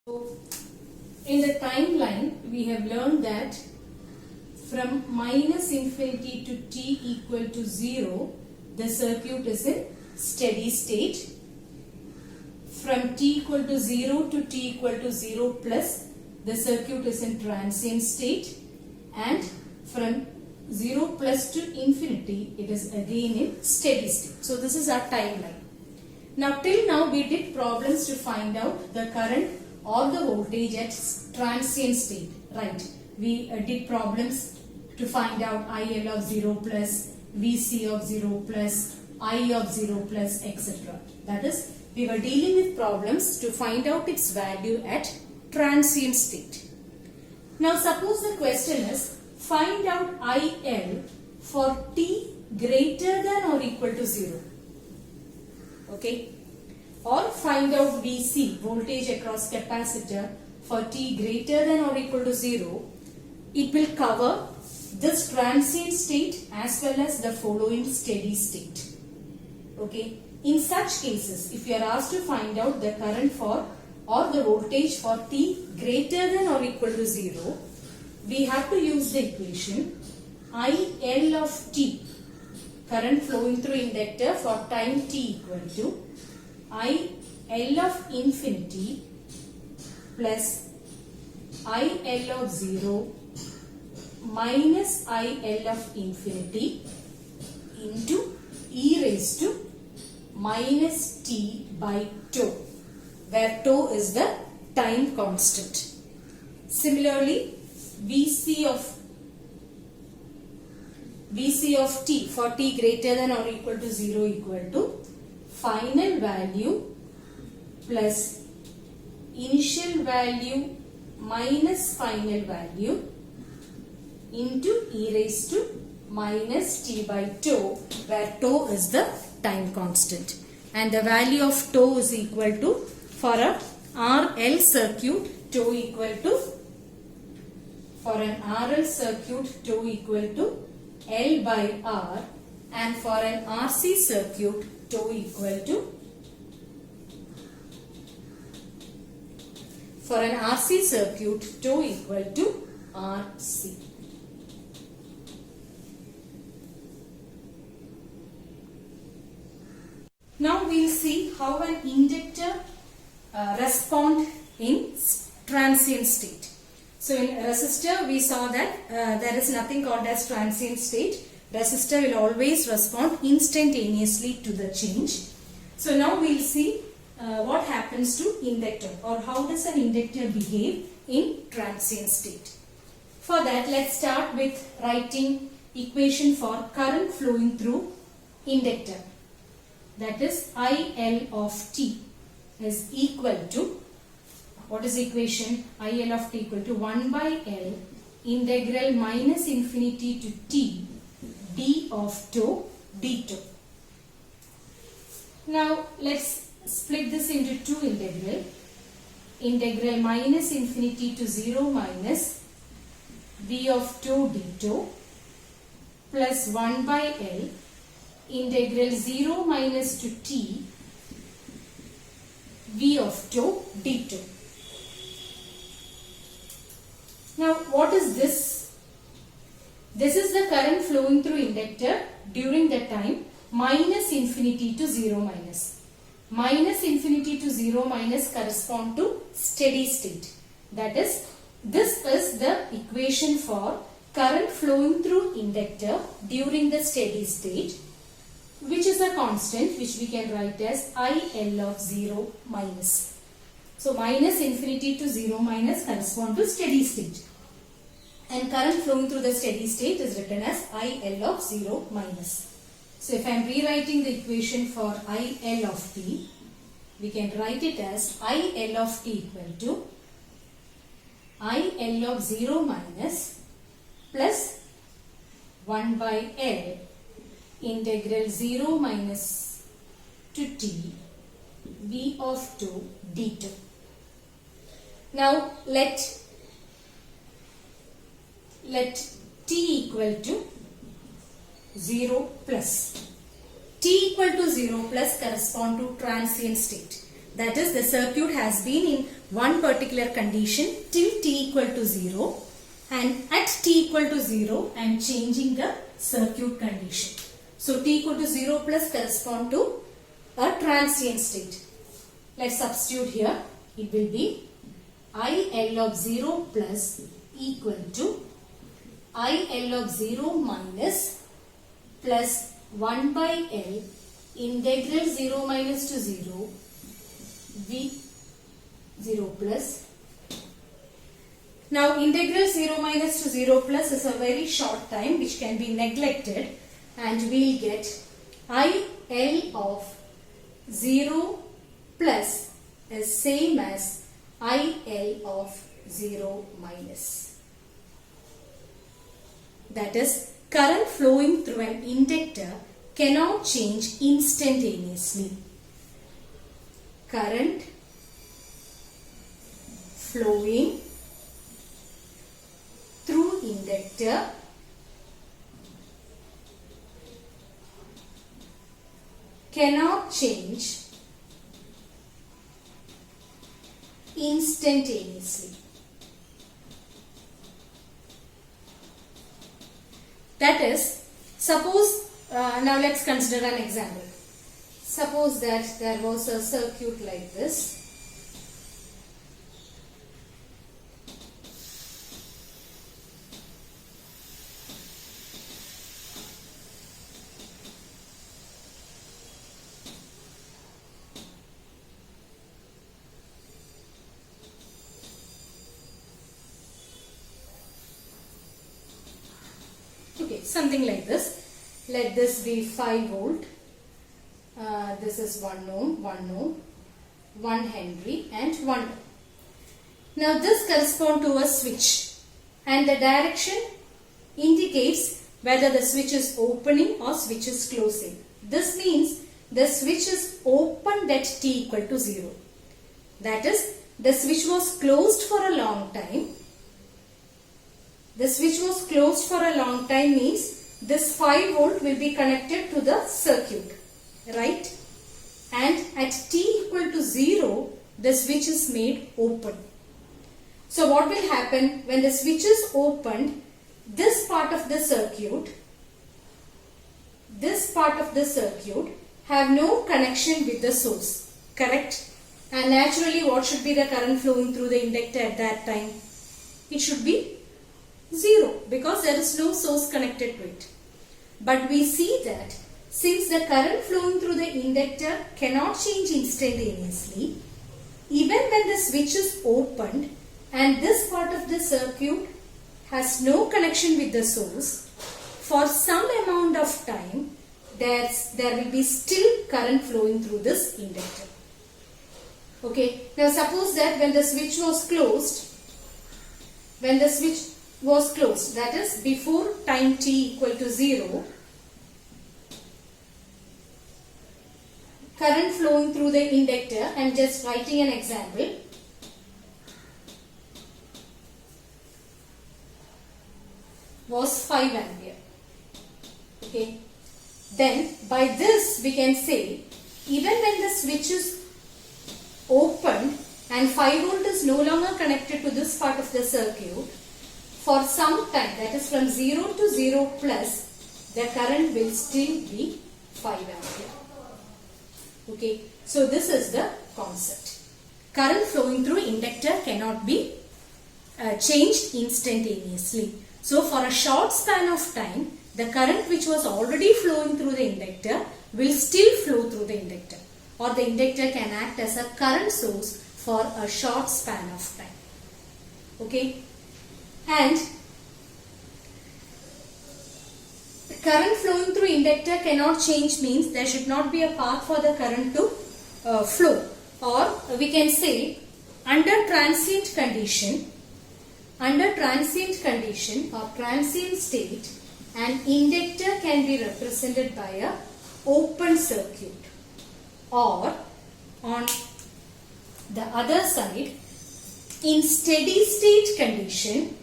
So, in the timeline, we have learned that from minus infinity to t equal to 0, the circuit is in steady state. From t equal to 0 to t equal to 0 plus, the circuit is in transient state. And from 0 plus to infinity, it is again in steady state. So, this is our timeline. Now, till now, we did problems to find out the current or the voltage at transient state, right? We did problems to find out IL of 0 plus, VC of 0 plus, I of 0 plus, etc. That is, we were dealing with problems to find out its value at transient state. Now, suppose the question is, find out IL for t greater than or equal to 0. Okay? Or find out VC, voltage across capacitor, for t greater than or equal to 0. It will cover this transient state as well as the following steady state. Okay. In such cases, if you are asked to find out the current for or the voltage for t greater than or equal to 0, we have to use the equation IL of t, current flowing through inductor for time t equal to IL of infinity plus IL of 0 minus IL of infinity into e raised to minus t by tau, where tau is the time constant. Similarly, VC of t for t greater than or equal to 0 equal to final value plus initial value minus final value into e raised to minus t by tau, where tau is the time constant. And the value of tau is equal to, for a RL circuit, tau equal to, for an RL circuit, tau equal to L by R, and for an RC circuit, tau equal to, for an RC circuit, tau equal to RC. Now we will see how an inductor responds in transient state. So in resistor we saw that there is nothing called as transient state. Resistor will always respond instantaneously to the change. So now we will see what happens to inductor, or how does an inductor behave in transient state. For that, let's start with writing equation for current flowing through inductor. That is IL of t is equal to, what is equation? IL of t equal to 1 by L integral minus infinity to t d of tau d tau. Now let's split this into two integral. Integral minus infinity to 0 minus v of tau d tau plus 1 by L integral 0 minus to t v of tau d tau. Now what is this? This is the current flowing through inductor during the time minus infinity to 0 minus. Minus infinity to 0 minus correspond to steady state. That is, this is the equation for current flowing through inductor during the steady state, which is a constant which we can write as IL of 0 minus. So minus infinity to 0 minus correspond to steady state. And current flowing through the steady state is written as IL of 0 minus. So if I am rewriting the equation for IL of t, we can write it as IL of t equal to IL of 0 minus plus 1 by L integral 0 minus to t v of tau d tau. Now let t equal to 0 plus. T equal to 0 plus correspond to transient state. That is, the circuit has been in one particular condition till t equal to 0, and at t equal to 0 I am changing the circuit condition. So t equal to 0 plus correspond to a transient state. Let's substitute here. It will be IL of 0 plus equal to IL of 0 minus plus 1 by L integral 0 minus to 0 V 0 plus. Now integral 0 minus to 0 plus is a very short time which can be neglected, and we will get IL of 0 plus is same as IL of 0 minus. That is, current flowing through an inductor cannot change instantaneously. Current flowing through inductor cannot change instantaneously. That is, suppose, now let's consider an example. Suppose that there was a circuit like this. Okay, something like this. Let this be 5 volt. This is 1 ohm, 1 Henry and 1 ohm. Now this corresponds to a switch, and the direction indicates whether the switch is opening or switch is closing. This means the switch is opened at t equal to 0. That is, the switch was closed for a long time. The switch was closed for a long time means this 5 volt will be connected to the circuit, right? And at t equal to 0, the switch is made open. So what will happen when the switch is opened? This part of the circuit have no connection with the source, correct? And naturally, what should be the current flowing through the inductor at that time? It should be 0, because there is no source connected to it. But we see that since the current flowing through the inductor cannot change instantaneously, even when the switch is opened and this part of the circuit has no connection with the source, for some amount of time there will be still current flowing through this inductor. Okay, now suppose that when the switch was closed, that is before time t equal to 0, current flowing through the inductor, I am just writing an example. Was 5 ampere. Okay. Then by this we can say, even when the switch is opened and 5 volt is no longer connected to this part of the circuit, for some time, that is from 0 to 0 plus, the current will still be 5 ampere. Okay, so this is the concept. Current flowing through inductor cannot be changed instantaneously. So for a short span of time, the current which was already flowing through the inductor will still flow through the inductor, or the inductor can act as a current source for a short span of time. Okay, and current flowing through inductor cannot change means there should not be a path for the current to flow, or we can say under transient condition or transient state, an inductor can be represented by a open circuit, or on the other side, in steady state condition,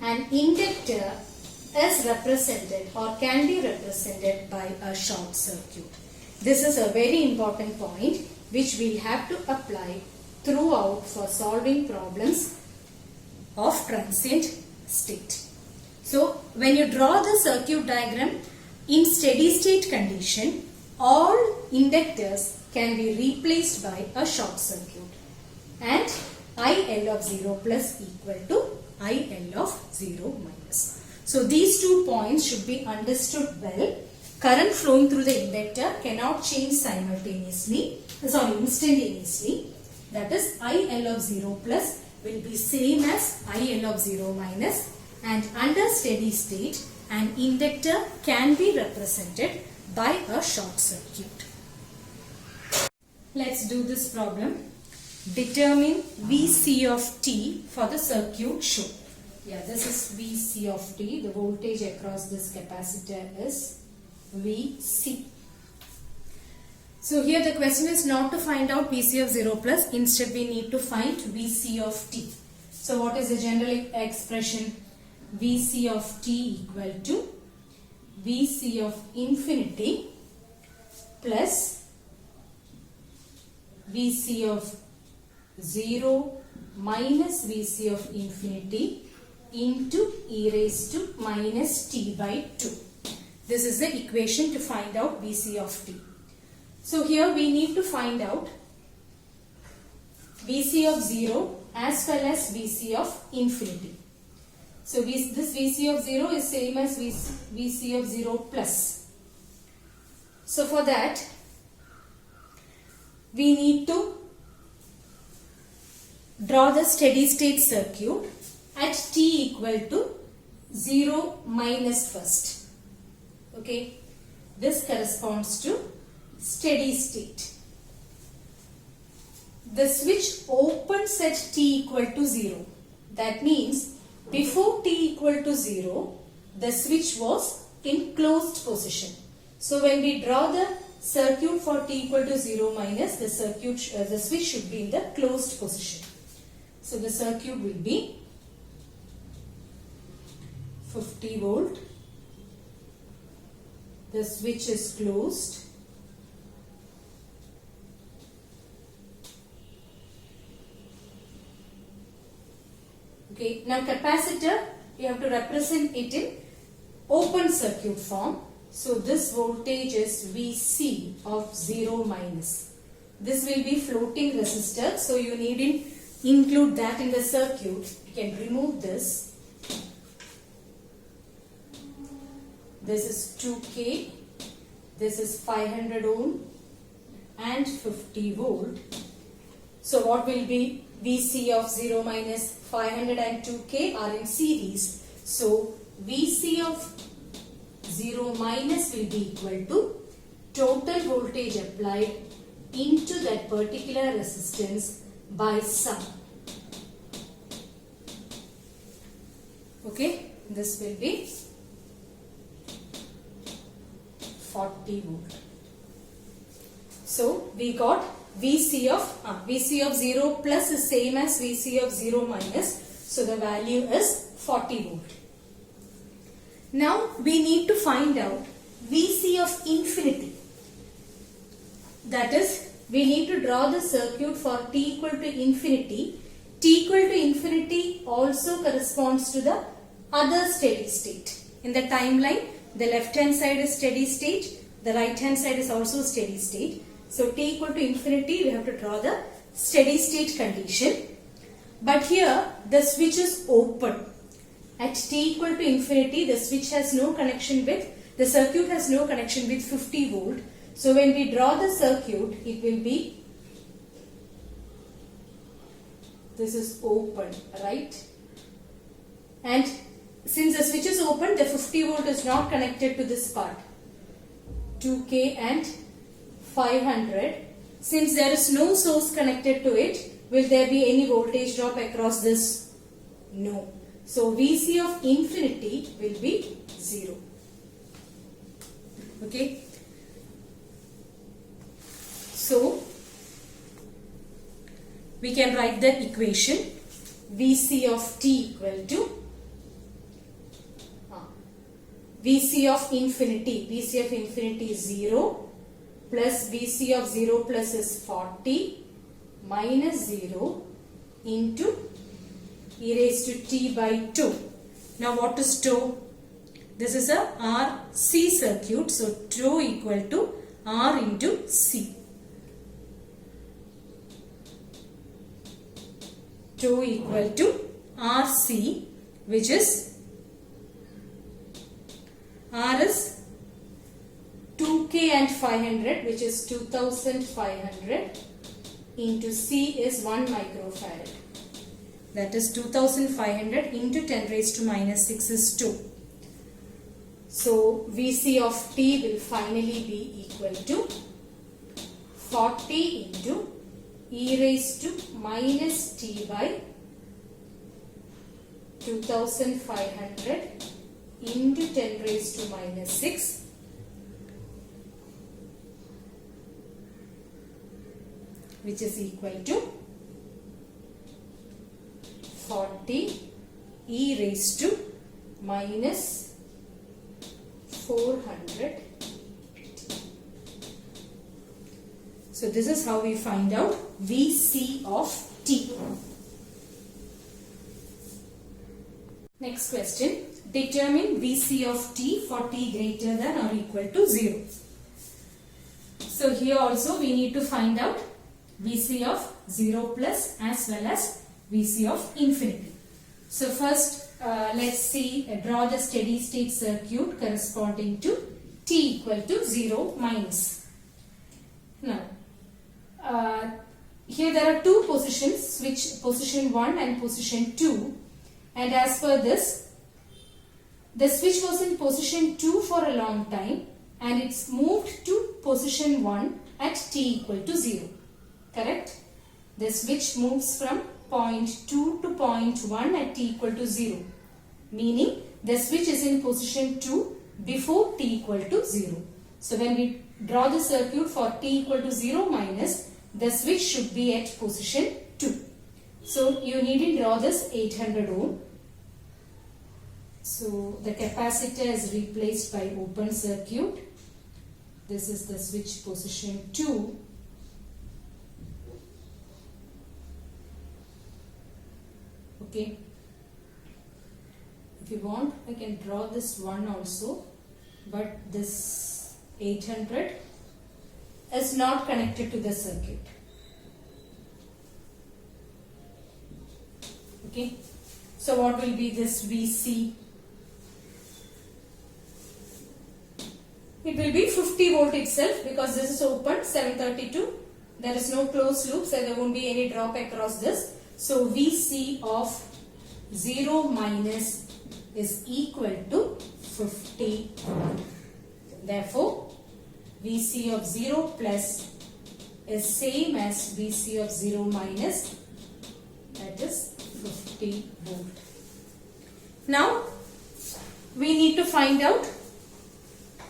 an inductor is represented or can be represented by a short circuit. This is a very important point. which we'll have to apply throughout for solving problems of transient state. So when you draw the circuit diagram in steady state condition, all inductors can be replaced by a short circuit and IL of 0 plus equal to IL of 0 minus. So these 2 points should be understood well. Current flowing through the inductor cannot change instantaneously. That is IL of 0 plus will be same as IL of 0 minus, and under steady state an inductor can be represented by a short circuit. Let's do this problem. Determine Vc of t for the circuit shown. Yeah, this is Vc of t. The voltage across this capacitor is Vc. So here the question is not to find out Vc of 0 plus. Instead we need to find Vc of t. So what is the general expression? Vc of t equal to Vc of infinity plus Vc of 0 minus Vc of infinity into e raised to minus t by 2. This is the equation to find out Vc of t. So here we need to find out Vc of 0 as well as Vc of infinity. So this Vc of 0 is same as Vc of 0 plus. So for that we need to draw the steady state circuit at t equal to 0 minus first. Okay, this corresponds to steady state. The switch opens at t equal to 0. That means before t equal to 0, the switch was in closed position. So when we draw the circuit for t equal to 0 minus, the switch should be in the closed position. So the circuit will be 50 volt. The switch is closed. Okay, now capacitor, you have to represent it in open circuit form. So this voltage is Vc of 0 minus. This will be floating resistor, so you need to include that in the circuit. You can remove this. This is 2K, this is 500 ohm and 50 volt. So what will be Vc of 0 minus? 500 and 2K are in series. So Vc of 0 minus will be equal to total voltage applied into that particular resistance by sum. Okay, this will be 40 volt. So we got Vc of 0 plus is same as Vc of 0 minus. So the value is 40 volt. Now we need to find out Vc of infinity. That is, we need to draw the circuit for t equal to infinity. T equal to infinity also corresponds to the other steady state. In the timeline, the left hand side is steady state, the right hand side is also steady state. So t equal to infinity, we have to draw the steady state condition. But here the switch is open. At t equal to infinity, the switch has no connection with, the circuit has no connection with 50 volt. So when we draw the circuit, it will be, this is open, right? And since the switch is open, the 50 volt is not connected to this part. 2K and 500. Since there is no source connected to it, will there be any voltage drop across this? No. So Vc of infinity will be 0. Okay. So we can write the equation Vc of t equal to Vc of infinity. Vc of infinity is 0 plus Vc of 0 plus is 40 minus 0 into e raised to t by 2. Now what is tau? This is a RC circuit, so tau equal to R into C. Tau equal to RC, which is R is 2K and 500, which is 2500 into C is 1 microfarad. That is 2500 into 10 raised to minus 6 is 2. So Vc of t will finally be equal to 40 into e raised to minus t by 2500 into 10 raised to minus 6 which is equal to 40 e raised to minus 400. So this is how we find out Vc of t. Next question. Determine Vc of t for t greater than or equal to 0. So here also we need to find out Vc of 0 plus as well as Vc of infinity. So first let's see, draw the steady state circuit corresponding to t equal to 0 minus. Now here there are two positions, switch position 1 and position 2, and as per this, the switch was in position 2 for a long time and it's moved to position 1 at t equal to 0. Correct? The switch moves from point 2 to point 1 at t equal to 0. Meaning the switch is in position 2 before t equal to 0. So when we draw the circuit for t equal to 0 minus, the switch should be at position 2. So you need to draw this 800 ohm. So the capacitor is replaced by open circuit. This is the switch position 2. Okay. If you want, I can draw this one also, but this 800 is not connected to the circuit. Okay. So what will be this Vc? It will be 50 volt itself because this is open 732. There is no closed loop, so there won't be any drop across this. So Vc of 0 minus is equal to 50. Therefore, Vc of 0 plus is same as Vc of 0 minus, that is 50 volt. Now, we need to find out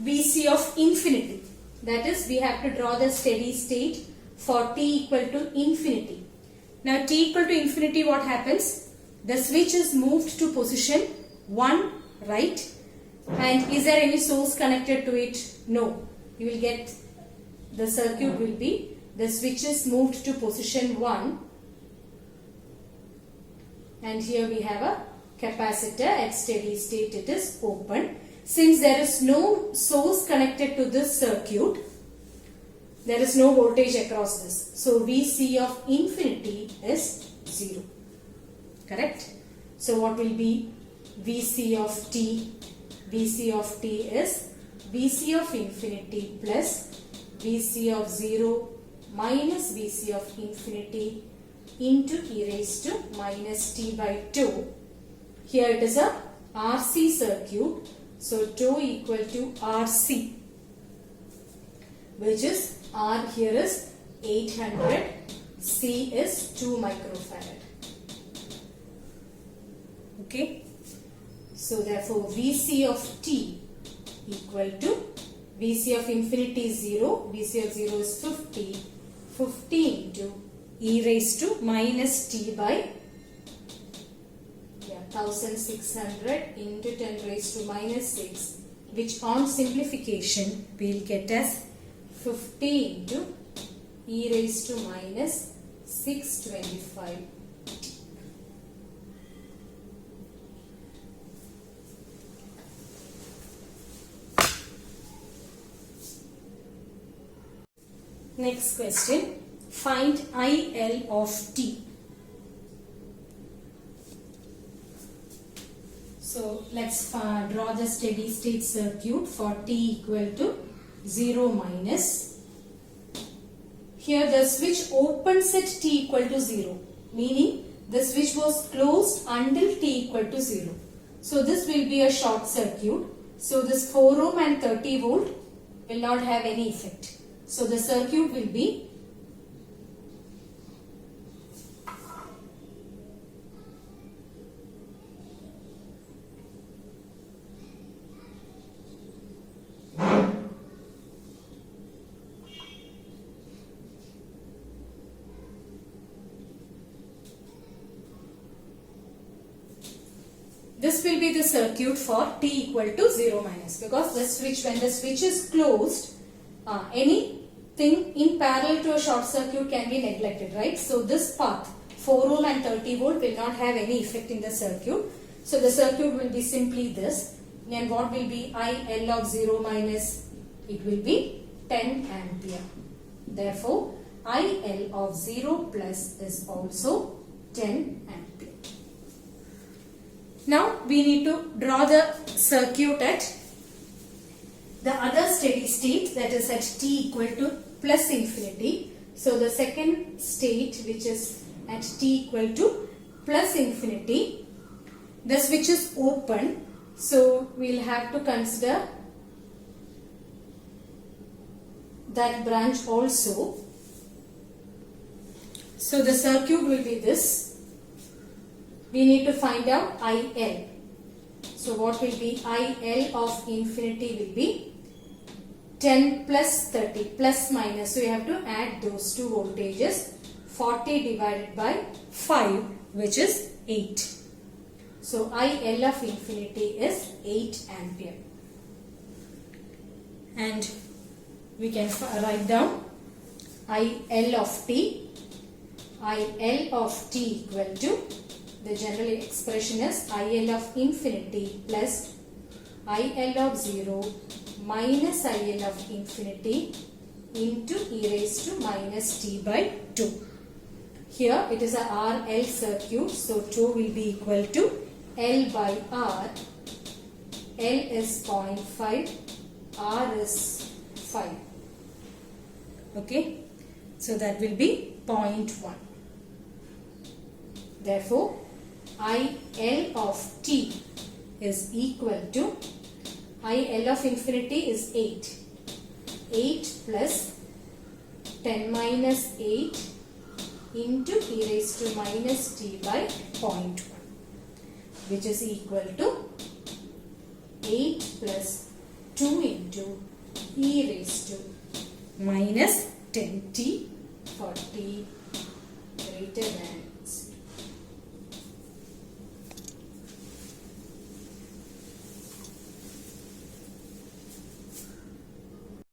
Vc of infinity. That is, we have to draw the steady state for t equal to infinity. Now t equal to infinity, what happens? The switch is moved to position 1, right? And is there any source connected to it? No. You will get, the circuit will be, the switch is moved to position 1 and here we have a capacitor at steady state, it is open. Since there is no source connected to this circuit, there is no voltage across this. So Vc of infinity is 0. Correct? So what will be Vc of t? Vc of t is Vc of infinity plus Vc of 0 minus Vc of infinity into e raised to minus t by 2. Here it is a RC circuit. So tau equal to RC, which is R here is 800, C is 2 microfarad. Okay. So therefore Vc of t equal to Vc of infinity is 0, Vc of 0 is 50, 50 into e raised to minus t by 1600 into 10 raised to minus 6, which on simplification we will get as 50 into e raised to minus 625. Next question, find IL of t. So let's draw the steady state circuit for t equal to 0 minus. Here the switch opens at t equal to 0, meaning the switch was closed until t equal to 0. So this will be a short circuit. So this 4 ohm and 30 volt will not have any effect. So the circuit will be this will be the circuit for t equal to 0 minus, because the switch, when the switch is closed, anything in parallel to a short circuit can be neglected, right? So this path 4 ohm and 30 volt will not have any effect in the circuit. So the circuit will be simply this. And what will be IL of 0 minus? It will be 10 ampere. Therefore IL of 0 plus is also 10 ampere. Now we need to draw the circuit at the other steady state, that is at t equal to plus infinity. So the second state, which is at t equal to plus infinity, the switch is open. So we'll have to consider that branch also. So the circuit will be this. We need to find out IL. So what will be IL of infinity will be 10 plus 30 plus minus. So you have to add those two voltages. 40 divided by 5, which is 8. So IL of infinity is 8 ampere. And we can write down IL of t. IL of t equal to, the general expression is IL of infinity plus IL of 0 minus IL of infinity into e raised to minus t by 2. Here it is a RL circuit, so 2 will be equal to L by R. L is 0.5, R is 5. Okay, so that will be 0.1. Therefore IL of t is equal to, IL of infinity is 8. 8 plus 10 minus 8 into e raised to minus t by 0.1, which is equal to 8 plus 2 into e raised to minus 10t for t greater than